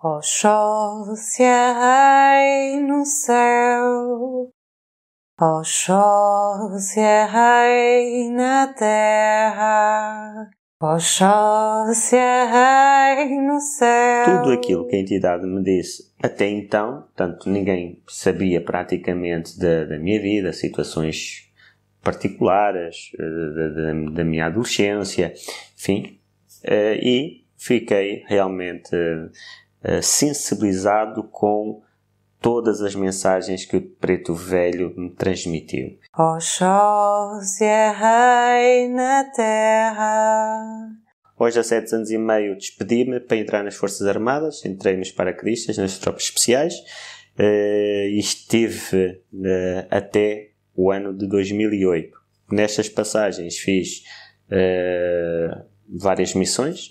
Oxó se é rei no céu, Oxó se é rei na terra, Oxó se é rei no céu. Tudo aquilo que a entidade me disse até então, portanto ninguém sabia praticamente da minha vida, situações particulares, da minha adolescência, enfim, e fiquei realmente sensibilizado com todas as mensagens que o Preto Velho me transmitiu. Oxó se é rei na terra. Hoje, há 7 anos e meio, despedi-me para entrar nas Forças Armadas, entrei nos paraquedistas, nas tropas especiais, e estive até o ano de 2008. Nestas passagens fiz várias missões.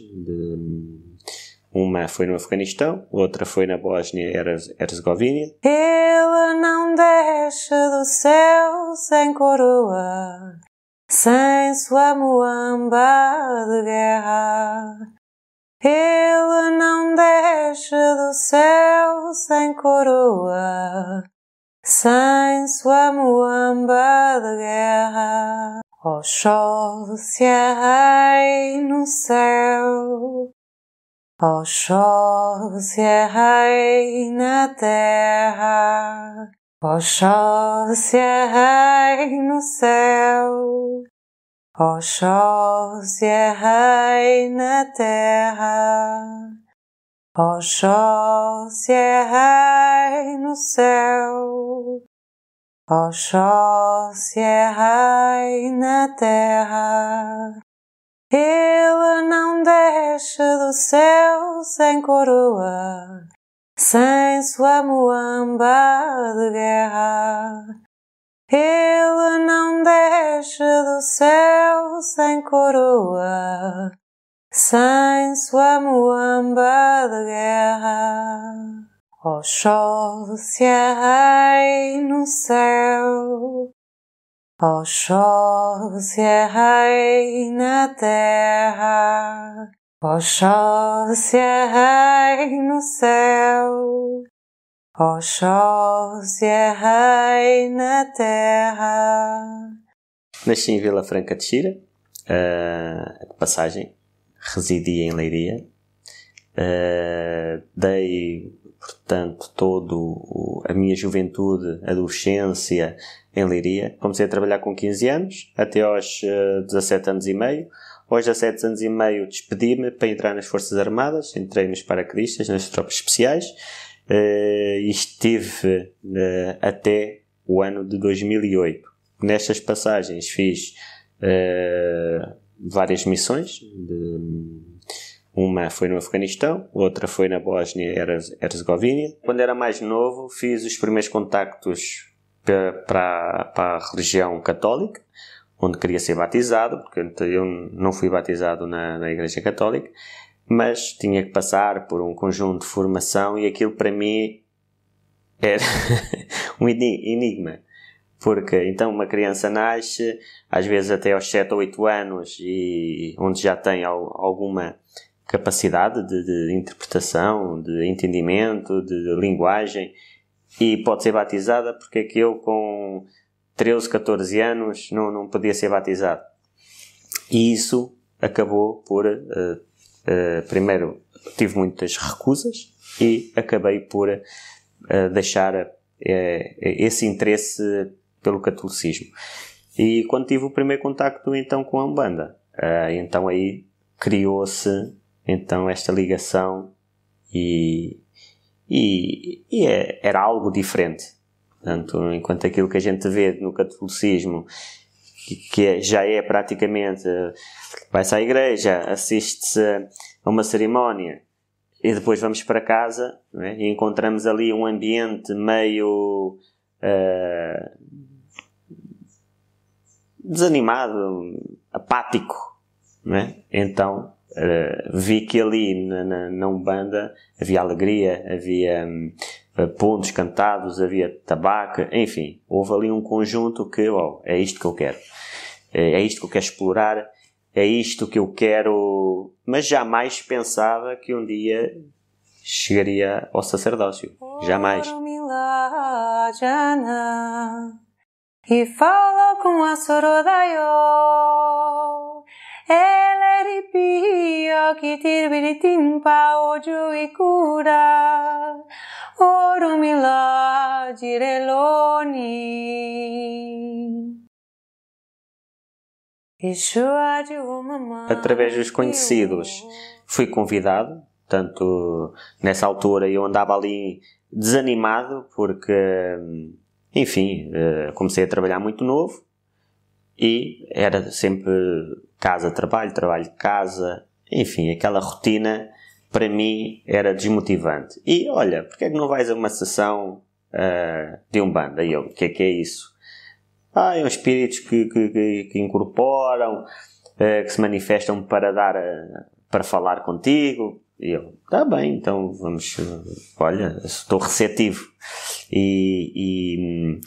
Uma foi no Afeganistão, outra foi na Bósnia-Herzegovina. Ele não desce do céu sem coroa, sem sua muamba de guerra. Ele não desce do céu sem coroa, sem sua muamba de guerra. Oxó se é rei no céu, Oxó se é rei na terra, Oxó se é rei no céu, Oxó se é rei na terra, Oxó se é rei no céu, Oxó se é rei na terra. Ele não desce do céu sem coroa, sem sua muamba de guerra. Ele não desce do céu sem coroa, sem sua muamba de guerra. Oxó se é rei no céu, Oxó se é rei na terra, Oxó se é rei no céu, Oxó se é rei na terra. Nasci em Vila Franca de Xira, de passagem, residi em Leiria, dei, portanto, toda a minha juventude, adolescência em Leiria. Comecei a trabalhar com 15 anos, até aos 17 anos e meio. Hoje, há 7 anos e meio, despedi-me para entrar nas Forças Armadas, entrei nos paraquedistas, nas tropas especiais, e estive até o ano de 2008. Nestas passagens fiz várias missões. Uma foi no Afeganistão, outra foi na Bósnia-Herzegovina. Quando era mais novo, fiz os primeiros contactos para a religião católica, onde queria ser batizado, porque eu não fui batizado na Igreja Católica, mas tinha que passar por um conjunto de formação e aquilo para mim era um enigma. Porque então uma criança nasce, às vezes até aos 7 ou 8 anos, e onde já tem alguma capacidade de interpretação, de entendimento, de linguagem, e pode ser batizada, porque é que eu com 13, 14 anos não podia ser batizado. E isso acabou por... primeiro, tive muitas recusas e acabei por deixar esse interesse pelo catolicismo. E quando tive o primeiro contacto então com a Umbanda, então aí criou-se então esta ligação e era algo diferente. Portanto, enquanto aquilo que a gente vê no catolicismo, que já é praticamente, vai-se à igreja, assiste-se a uma cerimónia e depois vamos para casa, não é? E encontramos ali um ambiente meio desanimado, apático, não é? Então vi que ali na Umbanda havia alegria, havia pontos cantados, havia tabaco, enfim, houve ali um conjunto que, é isto que eu quero, é isto que eu quero explorar, é isto que eu quero, mas jamais pensava que um dia chegaria ao sacerdócio. Jamais. E fala com a Sorodayo. Ela ripia que tirbiritimpa ojo e cura. Orumila direloni. Através dos conhecidos fui convidado, tanto nessa altura eu andava ali desanimado porque, enfim, comecei a trabalhar muito novo e era sempre casa, trabalho, trabalho, casa, enfim, aquela rotina para mim era desmotivante. E olha, porque é que não vais a uma sessão de Umbanda? E eu, o que é isso? É um espíritos que incorporam, que se manifestam para falar contigo. E eu, está bem, então vamos, olha, estou receptivo. E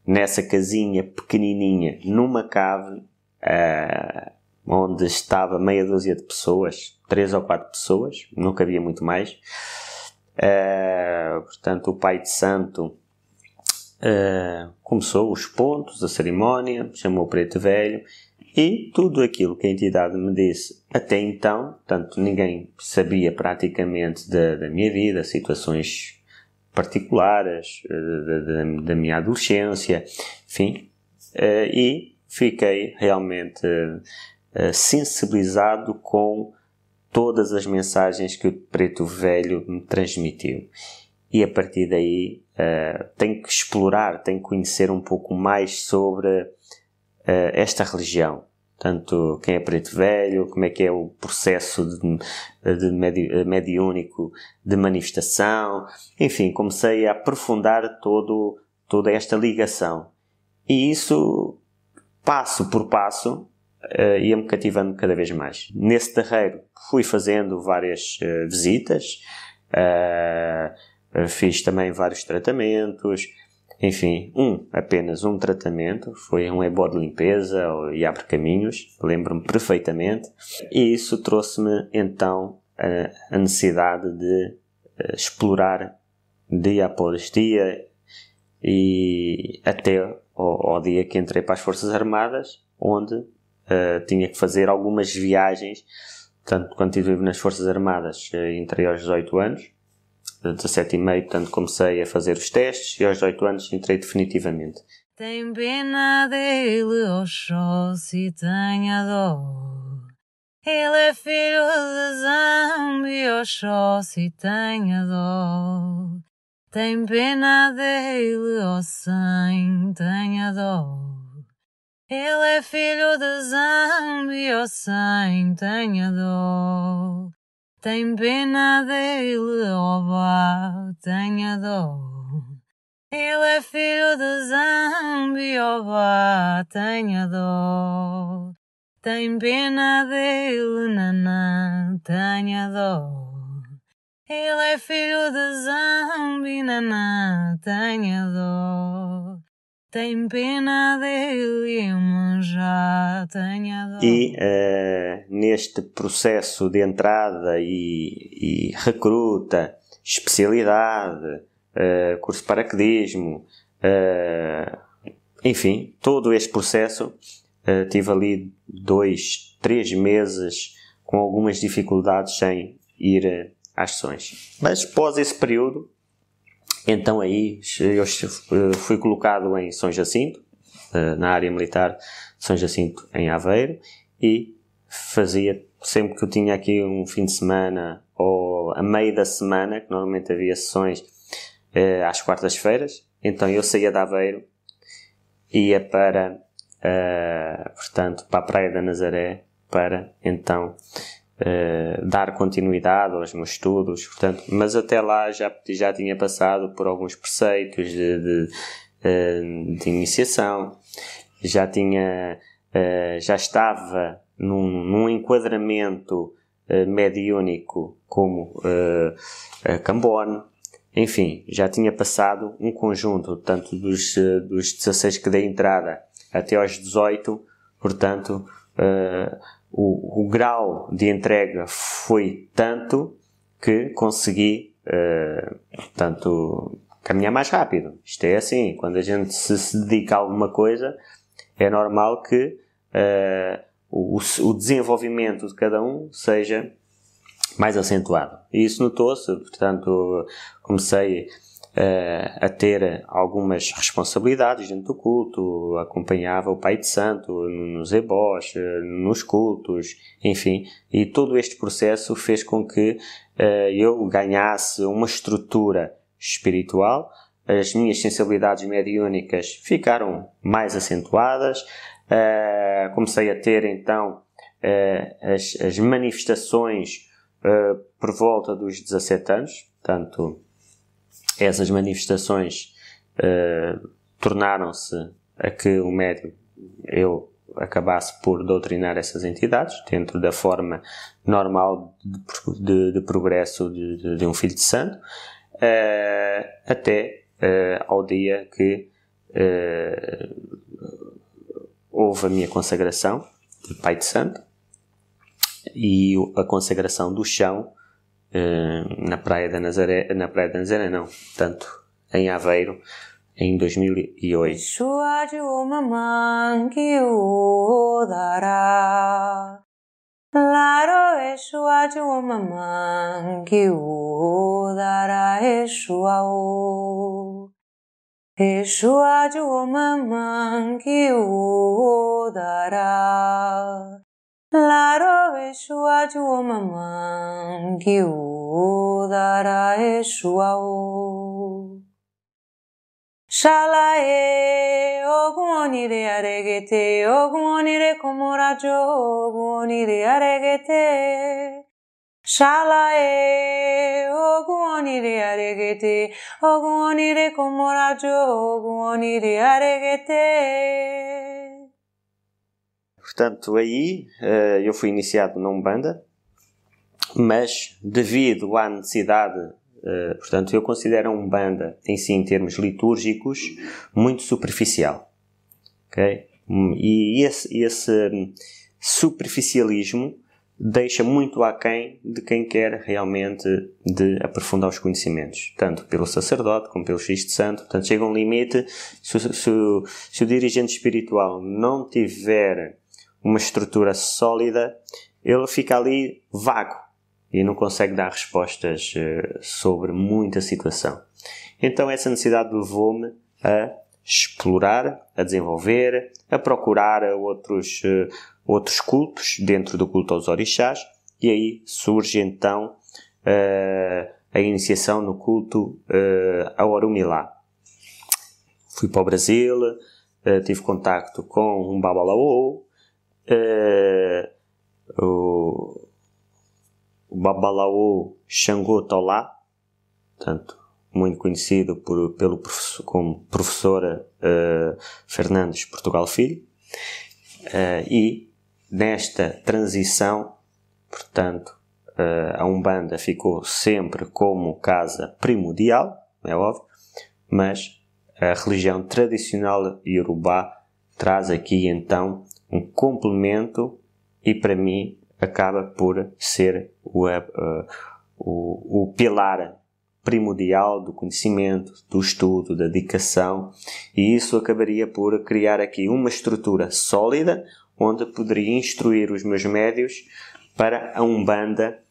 nessa casinha pequenininha, numa cave, onde estava meia dúzia de pessoas, 3 ou 4 pessoas, não cabia muito mais. Portanto, o pai de santo começou os pontos, a cerimónia, chamou o preto velho e tudo aquilo que a entidade me disse até então, portanto ninguém sabia praticamente da minha vida, situações particulares da minha adolescência, enfim, e fiquei realmente sensibilizado com todas as mensagens que o preto velho me transmitiu. E a partir daí tenho que explorar, tenho que conhecer um pouco mais sobre esta religião. Tanto quem é preto velho, como é que é o processo mediúnico de manifestação. Enfim, comecei a aprofundar toda esta ligação. E isso, passo por passo, ia-me cativando cada vez mais. Nesse terreiro fui fazendo várias visitas, fiz também vários tratamentos, enfim, apenas um tratamento, foi um ebó de limpeza e abre caminhos, lembro-me perfeitamente, e isso trouxe-me então a necessidade de explorar dia após dia e até ao dia que entrei para as Forças Armadas, onde tinha que fazer algumas viagens, portanto, quando estive nas Forças Armadas, entrei aos 18 anos, 17 e meio, portanto comecei a fazer os testes e aos 18 anos entrei definitivamente. Tem pena dele, Oxóssi, tenha dó. Ele é filho de Zambi, Oxóssi, tenha dó. Tem pena dele, Ossém, tenha dó. Ele é filho de Zambi, Ossém, tenha dó. Tem pena dele, Oba, tenha dó. Ele é filho de Zambi, Oba, tenha dó. Tem pena dele, Nanã, tenha dó. Ele é filho de Zambi, Nanã, tenha dó. Tem pena dele, Iemanjá, tenha dó. E neste processo de entrada e recruta, especialidade, curso de paraquedismo, enfim, todo este processo, tive ali 2, 3 meses com algumas dificuldades sem ir às sessões. Mas após esse período, então aí eu fui colocado em São Jacinto, na área militar de São Jacinto, em Aveiro, e fazia, sempre que eu tinha aqui um fim de semana ou a meio da semana, que normalmente havia sessões às quartas-feiras, então eu saía de Aveiro, ia para, portanto, para a Praia da Nazaré, para então dar continuidade aos meus estudos, portanto, mas até lá já tinha passado por alguns preceitos de iniciação, já estava num enquadramento mediúnico como Cambone, enfim, já tinha passado um conjunto, tanto dos 16 que dei entrada até aos 18, portanto, o grau de entrega foi tanto que consegui portanto, caminhar mais rápido. Isto é assim, quando a gente se dedica a alguma coisa, é normal que o desenvolvimento de cada um seja mais acentuado. E isso notou-se, portanto, comecei a ter algumas responsabilidades dentro do culto, acompanhava o Pai de Santo nos ebós, nos cultos, enfim, e todo este processo fez com que eu ganhasse uma estrutura espiritual, as minhas sensibilidades mediúnicas ficaram mais acentuadas, comecei a ter então as manifestações por volta dos 17 anos, portanto, essas manifestações tornaram-se a que o médium, eu acabasse por doutrinar essas entidades dentro da forma normal de progresso de um filho de santo, até ao dia que houve a minha consagração de Pai de Santo e a consagração do chão na Praia da Nazaré, não, tanto em Aveiro, em 2008. Laro Eshua Juo Mamang Dara Eshua O Shalae Ogunonire Aregete Ogunonire Komorajo Ogunonire Aregete Shalae Ogunonire Aregete Ogunonire Komorajo Ogunonire Aregete. Portanto, aí eu fui iniciado na Umbanda, mas devido à necessidade, portanto, eu considero a Umbanda em si, em termos litúrgicos, muito superficial. Okay? E esse superficialismo deixa muito aquém de quem quer realmente de aprofundar os conhecimentos, tanto pelo sacerdote como pelo filho de santo. Portanto, chega um limite, se o dirigente espiritual não tiver uma estrutura sólida, ele fica ali vago e não consegue dar respostas sobre muita situação. Então essa necessidade levou-me a explorar, a desenvolver, a procurar outros cultos dentro do culto aos orixás, e aí surge então a iniciação no culto a Orumilá. Fui para o Brasil, tive contacto com um Babalaô, o Babalaô Xangô Tolá, portanto, muito conhecido como professora Fernandes Portugal Filho, e nesta transição, portanto, a Umbanda ficou sempre como casa primordial, é óbvio, mas a religião tradicional iorubá traz aqui então um complemento e para mim acaba por ser o pilar primordial do conhecimento, do estudo, da dedicação, e isso acabaria por criar aqui uma estrutura sólida onde poderia instruir os meus médios para a Umbanda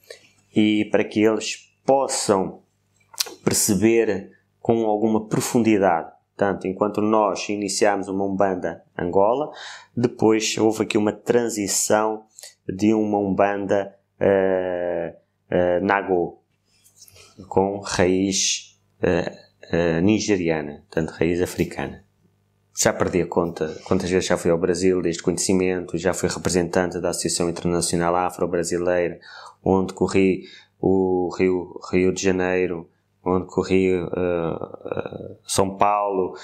e para que eles possam perceber com alguma profundidade. Portanto, enquanto nós iniciámos uma Umbanda Angola, depois houve aqui uma transição de uma Umbanda Nagô, com raiz nigeriana, portanto, raiz africana. Já perdi a conta quantas vezes já fui ao Brasil deste conhecimento, já fui representante da Associação Internacional Afro-Brasileira, onde corri o Rio de Janeiro, onde corri São Paulo,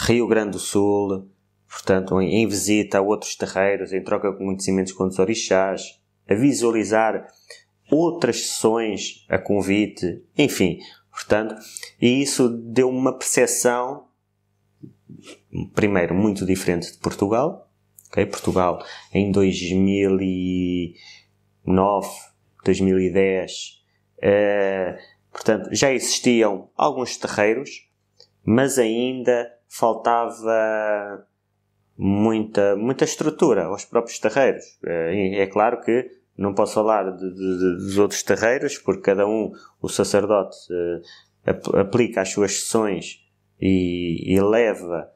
Rio Grande do Sul, portanto, em visita a outros terreiros, em troca de conhecimentos com os orixás, a visualizar outras sessões a convite, enfim, portanto, e isso deu uma percepção, primeiro, muito diferente de Portugal. Okay? Portugal, em 2009, 2010, Portanto, já existiam alguns terreiros, mas ainda faltava muita estrutura aos próprios terreiros. É claro que não posso falar dos outros terreiros, porque cada um, o sacerdote, aplica as suas sessões e leva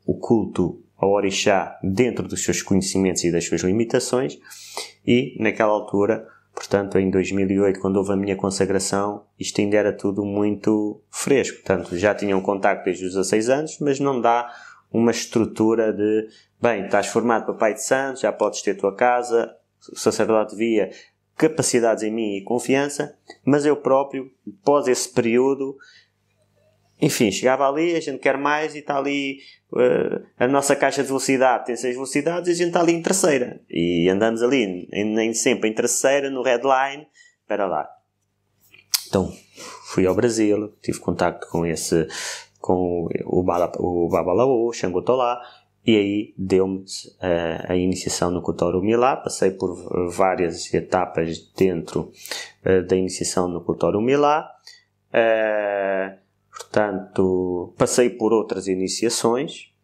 o culto ao orixá dentro dos seus conhecimentos e das suas limitações. E naquela altura, portanto em 2008, quando houve a minha consagração, isto ainda era tudo muito fresco. Portanto, já tinha um contacto desde os 16 anos, mas não dá uma estrutura de, bem, estás formado para Pai de Santos, já podes ter a tua casa. O sacerdote via capacidades em mim e confiança, mas eu próprio, após esse período, enfim, chegava ali, a gente quer mais e está ali, a nossa caixa de velocidade tem 6 velocidades e a gente está ali em terceira. E andamos ali, nem sempre em terceira, no red line. Espera lá. Então, fui ao Brasil, tive contacto com o Babalaô, o Xangotolá, e aí deu-me a iniciação no Cultório Milá. Passei por várias etapas dentro da iniciação no Cultório Milá. Portanto, passei por outras iniciações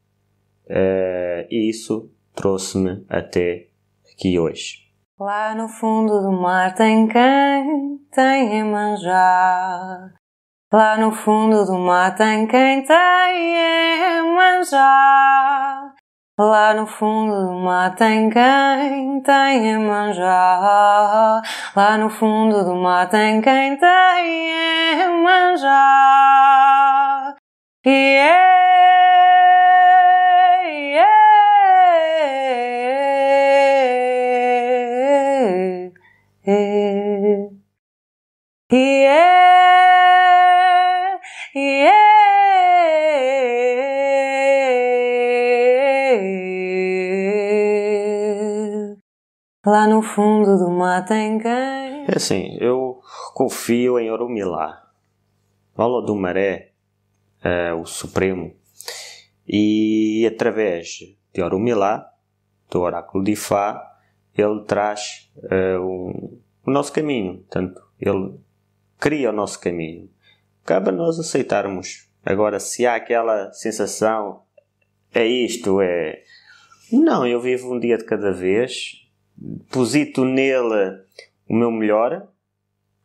e isso trouxe-me até aqui hoje. Lá no fundo do mar tem quem tem Iemanjá. Lá no fundo do mar tem quem tem Iemanjá. Lá no fundo do mar tem quem tem Iemanjá. Lá no fundo do mar tem quem tem Iemanjá. Lá no fundo do mar tem quem? É assim, eu confio em Orumilá. Olodumaré, o Supremo, e através de Orumilá, do Oráculo de Ifá, ele traz o nosso caminho. Portanto, ele cria o nosso caminho. Cabe a nós aceitarmos. Agora, se há aquela sensação, é isto, é... Não, eu vivo um dia de cada vez, deposito nele o meu melhor,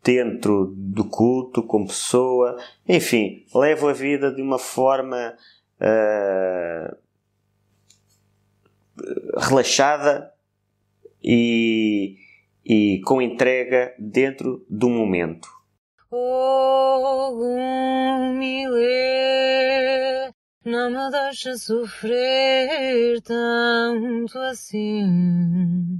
dentro do culto, como pessoa, enfim, levo a vida de uma forma relaxada e com entrega dentro do momento. Ogumilé, não me deixa sofrer tanto assim.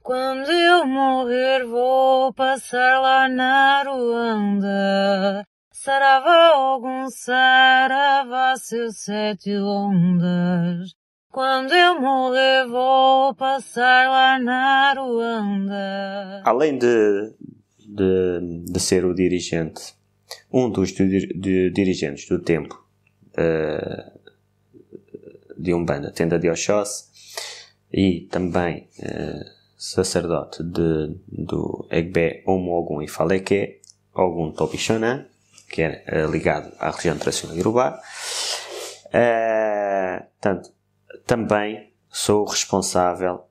Quando eu morrer vou passar lá na Ruanda. Saravá Ogum, saravá seus 7 ondas. Quando eu morrer vou passar lá na Ruanda. Além de ser o dirigente, um dos dirigentes do templo de Umbanda, Tenda de Oxóssi, e também sacerdote do Egbé Omo Ogum e Faleké, Ogum Tobixanã, que é ligado à região tradicional Iorubá. Portanto, também sou responsável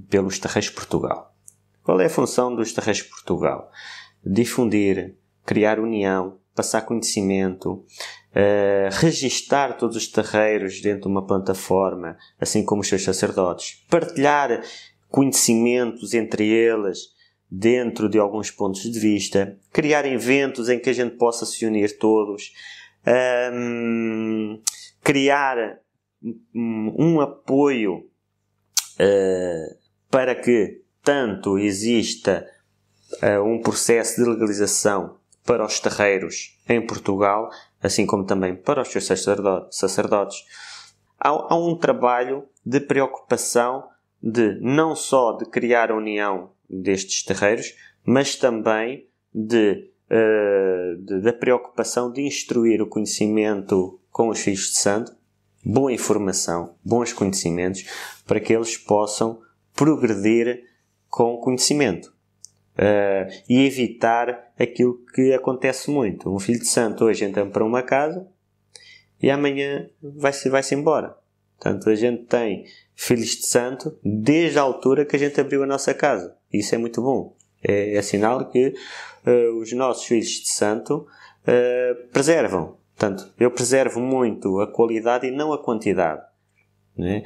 pelos Terreiros de Portugal. Qual é a função dos Terreiros de Portugal? Difundir, criar união, passar conhecimento, registar todos os terreiros dentro de uma plataforma, assim como os seus sacerdotes, partilhar conhecimentos entre eles dentro de alguns pontos de vista, criar eventos em que a gente possa se unir todos, criar um apoio para que tanto exista um processo de legalização para os terreiros em Portugal, assim como também para os seus sacerdotes. Há um trabalho de preocupação de não só de criar a união destes terreiros, mas também da preocupação de instruir o conhecimento com os filhos de santo, boa informação, bons conhecimentos, para que eles possam progredir com o conhecimento. e evitar aquilo que acontece muito. Um filho de santo hoje entra para uma casa e amanhã vai-se embora. Portanto, a gente tem filhos de santo desde a altura que a gente abriu a nossa casa. E isso é muito bom. É sinal que os nossos filhos de santo preservam. Portanto, eu preservo muito a qualidade e não a quantidade. Né?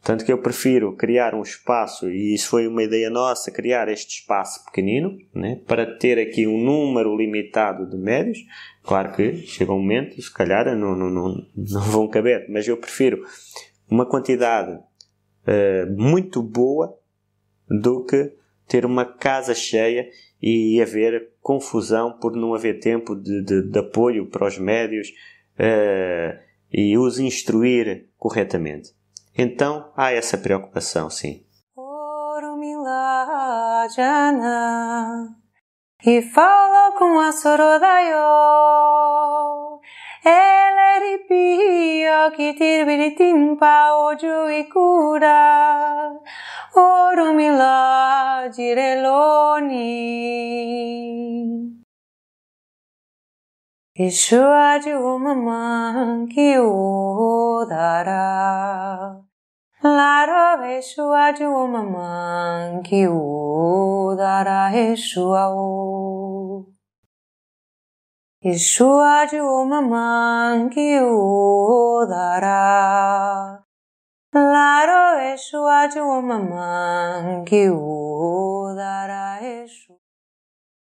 Tanto que eu prefiro criar um espaço, e isso foi uma ideia nossa, criar este espaço pequenino, né? Para ter aqui um número limitado de médios. Claro que chega um momento, se calhar não vão caber, mas eu prefiro uma quantidade muito boa do que ter uma casa cheia e haver confusão por não haver tempo de apoio para os médios e os instruir corretamente. Então, há essa preocupação, sim. E fala com a Sorodayo. Ela ripia que tirbiritimpa ojo e cura. Orumila direloni. Yeshua de mamãe que o dará. Laro Yeshua de mamãe que o dará Yeshua o. Yeshua de mamãe que o dará. Laro Yeshua de mamãe que o dará Yeshua.